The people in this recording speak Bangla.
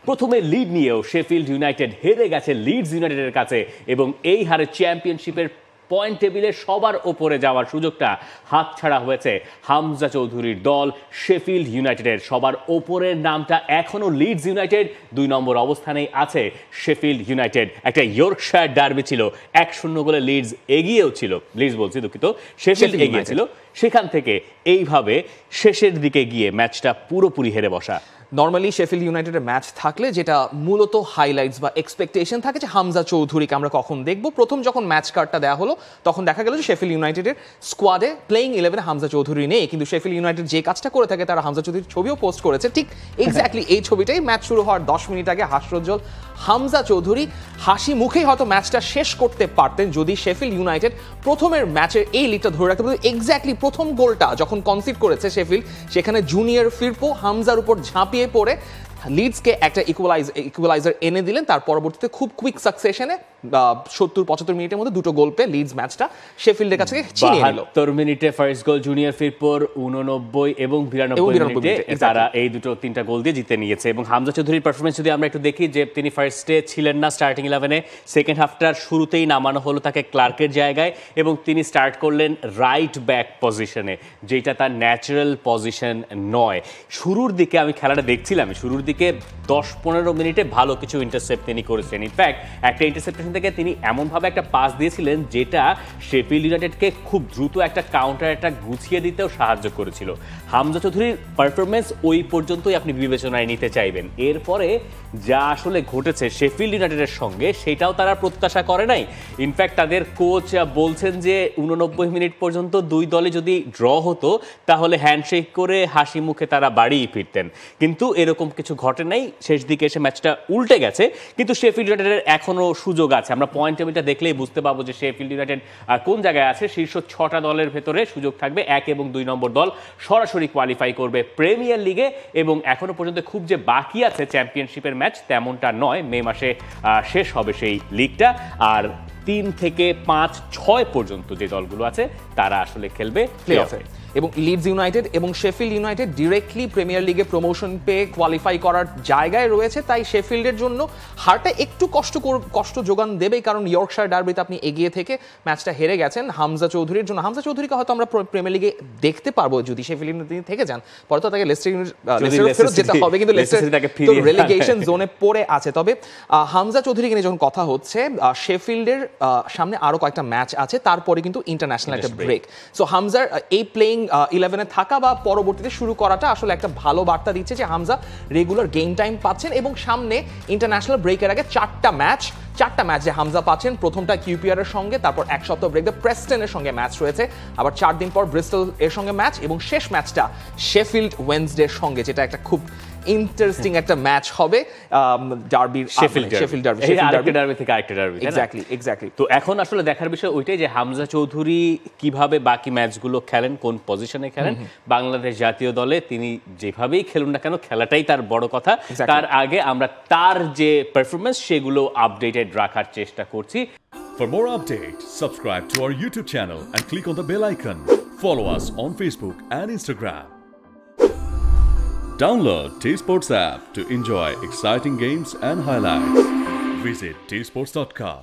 প্রথমে লিড নিয়েও শেফিল্ড ইউনাইটেড হেরে গেছে লিডস ইউনাইটেডের কাছে এবং এই হারে চ্যাম্পিয়নশিপের পয়েন্ট টেবিলে সবার ওপরে যাওয়ার সুযোগটা হাতছাড়া হয়েছে হামজা চৌধুরীর দল শেফিল্ড ইউনাইটেডের। সবার ওপরের নামটা এখনও লিডস ইউনাইটেড, 2 নম্বর অবস্থানেই আছে শেফিল্ড ইউনাইটেড। একটা ইয়র্কশায়ার ডার্বি ছিল, 1-0 গোলে লিডস এগিয়েও ছিল, লিডস বলছি দুঃখিত, শেফিল্ড এগিয়েছিল। সেখান থেকে এইভাবে শেষের দিকে গিয়ে ম্যাচটা পুরোপুরি হেরে বসা। নর্মালি শেফিল্ড ইউনাইটেডের ম্যাচ থাকলে যেটা মূলত হাইলাইটস বা এক্সপেকটেশন থাকে যে হামজা চৌধুরীকে আমরা কখন দেখবো। প্রথম যখন ম্যাচ কার্ডটা দেওয়া হলো তখন দেখা গেল যে শেফিল্ড ইউনাইটেডের স্কোয়াডে প্লেইং 11 হামজা চৌধুরী নেই, কিন্তু শেফিল্ড ইউনাইটেড যে কাজটা করে থাকে তারা হামজা চৌধুরীর ছবিও পোস্ট করেছে। ঠিক এক্স্যাক্টলি এই ছবিটাই ম্যাচ শুরু হওয়ার 10 মিনিট আগে হাস্যোজ্জ্বল হামজা চৌধুরী হাসি মুখেই হয়তো ম্যাচটা শেষ করতে পারতেন যদি শেফিল্ড ইউনাইটেড প্রথমের ম্যাচের এই লিডটা ধরে রাখতে পারত। এক্স্যাক্টলি প্রথম গোলটা যখন কনসিড করেছে শেফিল্ড, সেখানে জুনিয়র ফিরপো হামজার উপর ঝাঁপিয়ে পড়ে লিডসকে একটা ইকুয়ালাইজার এনে দিলেন। তার পরবর্তীতে খুব কুইক সাকসেশনে 70-75 মিনিটের মধ্যে 2টো গোল পেয়ে লিডস ম্যাচটা শেফিল্ডের কাছে ছিনিয়ে নিল। 72 মিনিটে ফার্স্ট গোল জুনিয়র ফিরপোর, 89 এবং 92 মিনিটে তারা এই 2-3টা গোল দিয়ে জিতে নিয়েছে। এবং হামজা চৌধুরীর পারফরমেন্স যদি আমরা একটু দেখি, যে তিনি ফার্স্টে ছিলেন না স্টার্টিং 11-এ, সেকেন্ড হাফটার শুরুতেই নামানো হলো তাকে ক্লার্কের জায়গায় এবং তিনি স্টার্ট করলেন রাইট ব্যাক পজিশনে, যেটা তার ন্যাচারাল পজিশন নয়। শুরুর দিকে আমি খেলাটা দেখছিলাম, শুরুর দিকে 10-15 মিনিটে ভালো কিছু ইন্টারসেপ্ট তিনি করেছেন। ইনফ্যাক্ট একটা ইন্টারসেপ্টেশন থেকে তিনি এমনভাবে একটা পাস দিয়েছিলেন যেটা শেফিল্ড ইউনাইটেডকে খুব দ্রুত একটা কাউন্টার অ্যাটাক গুছিয়ে দিতেও সাহায্য করেছিল। হামজা চৌধুরীর পারফরমেন্স ওই পর্যন্তই আপনি বিবেচনায় নিতে চাইবেন। এরপরে যা আসলে ঘটেছে শেফিল্ড ইউনাইটেডের সঙ্গে, সেটাও তারা প্রত্যাশা করে নাই। ইনফ্যাক্ট তাদের কোচ বলছেন যে 89 মিনিট পর্যন্ত দুই দলে যদি ড্র হতো তাহলে হ্যান্ডশেক করে হাসি মুখে তারা বাড়িই ফিরতেন, কিন্তু এরকম কিছু ঘটে নাই। শেষ দিকে এসে ম্যাচটা উল্টে গেছে, কিন্তু শেফিল্ড ইউনাইটেডের এখনো সুযোগ আছে। আমরা পয়েন্ট টেবিলটা দেখলেই বুঝতে পারবো যে শেফিল্ড ইউনাইটেড কোন জায়গায় আছে। শীর্ষ 6টা দলের ভেতরে সুযোগ থাকবে, 1 এবং 2 নম্বর দল সরাসরি কোয়ালিফাই করবে প্রিমিয়ার লিগে। এবং এখনো পর্যন্ত খুব যে বাকি আছে চ্যাম্পিয়নশিপের ম্যাচ তেমনটা নয়, মে মাসে শেষ হবে সেই লিগটা। আর 3 থেকে 5, 6 পর্যন্ত যে দলগুলো আছে তারা আসলে খেলবে প্লে-অফে। এবং লিডস ইউনাইটেড এবং শেফিল্ড ইউনাইটেড ডিরেক্টলি প্রিমিয়ার লিগে প্রমোশন পেয়ে কোয়ালিফাই করার জায়গায় রয়েছে। তাই শেফিল্ডের জন্য হারটা একটু কষ্ট যোগান দেবেই, কারণ ইয়র্কশায়ার ডার্বিতে আপনি এগিয়ে থেকে ম্যাচটা হেরে গেছেন। হামজা চৌধুরীর জন্য, হামজা চৌধুরীকে হয়তো আমরা প্রিমিয়ার লিগে দেখতে পারবো যদি শেফিল্ড ইউনাইটেড থেকে যান, পরে তো তাকে লেস্টার যেতে হবে, কিন্তু লেস্টার রেলিগেশন জোনে পড়ে আছে। তবে হামজা চৌধুরীকে নিয়ে যখন কথা হচ্ছে, শেফিল্ডের সামনে আরো কয়েকটা ম্যাচ আছে, তারপরে কিন্তু ইন্টারন্যাশনাল একটা ব্রেক। সো হামজার এই প্লেইং 11-এ থাকা বা পরবর্তীতে শুরু করাটা আসলে একটা ভালো বার্তা দিচ্ছে যে হামজা রেগুলার গেম টাইম পাচ্ছেন। এবং সামনে ইন্টারন্যাশনাল ব্রেকের আগে 4টা ম্যাচ যে হামজা পাচ্ছেন। প্রথমটা কিউপিআর এর সঙ্গে, তারপর এক সপ্তাহ ব্রেক প্রেস্টনের সঙ্গে ম্যাচ রয়েছে, আবার 4 দিন পর ব্রিস্টল এর সঙ্গে ম্যাচ, এবং শেষ ম্যাচটা শেফিল্ড ওয়েডনেসডের সঙ্গে, যেটা একটা খুব ইন্টারেস্টিং একটা ম্যাচ হবে। ডার্বির শেফিল্ড ডার্বি থেকে আরেকটা ডার্বি, এক্স্যাক্টলি। তো এখন আসলে দেখার বিষয় ওইটাই যে হামজা চৌধুরী কিভাবে বাকি ম্যাচগুলো খেলেন, কোন পজিশনে খেলেন। বাংলাদেশ জাতীয় দলে তিনি যেভাবেই খেলুন না কেন, খেলাটাই তার বড় কথা। তার আগে আমরা তার যে পারফরমেন্স সেগুলো আপডেটেড রাখার চেষ্টা করছি। For more updates, subscribe to our YouTube channel and click on the bell icon. Follow us on Facebook and Instagram. Download T-Sports app to enjoy exciting games and highlights. Visit tsports.com.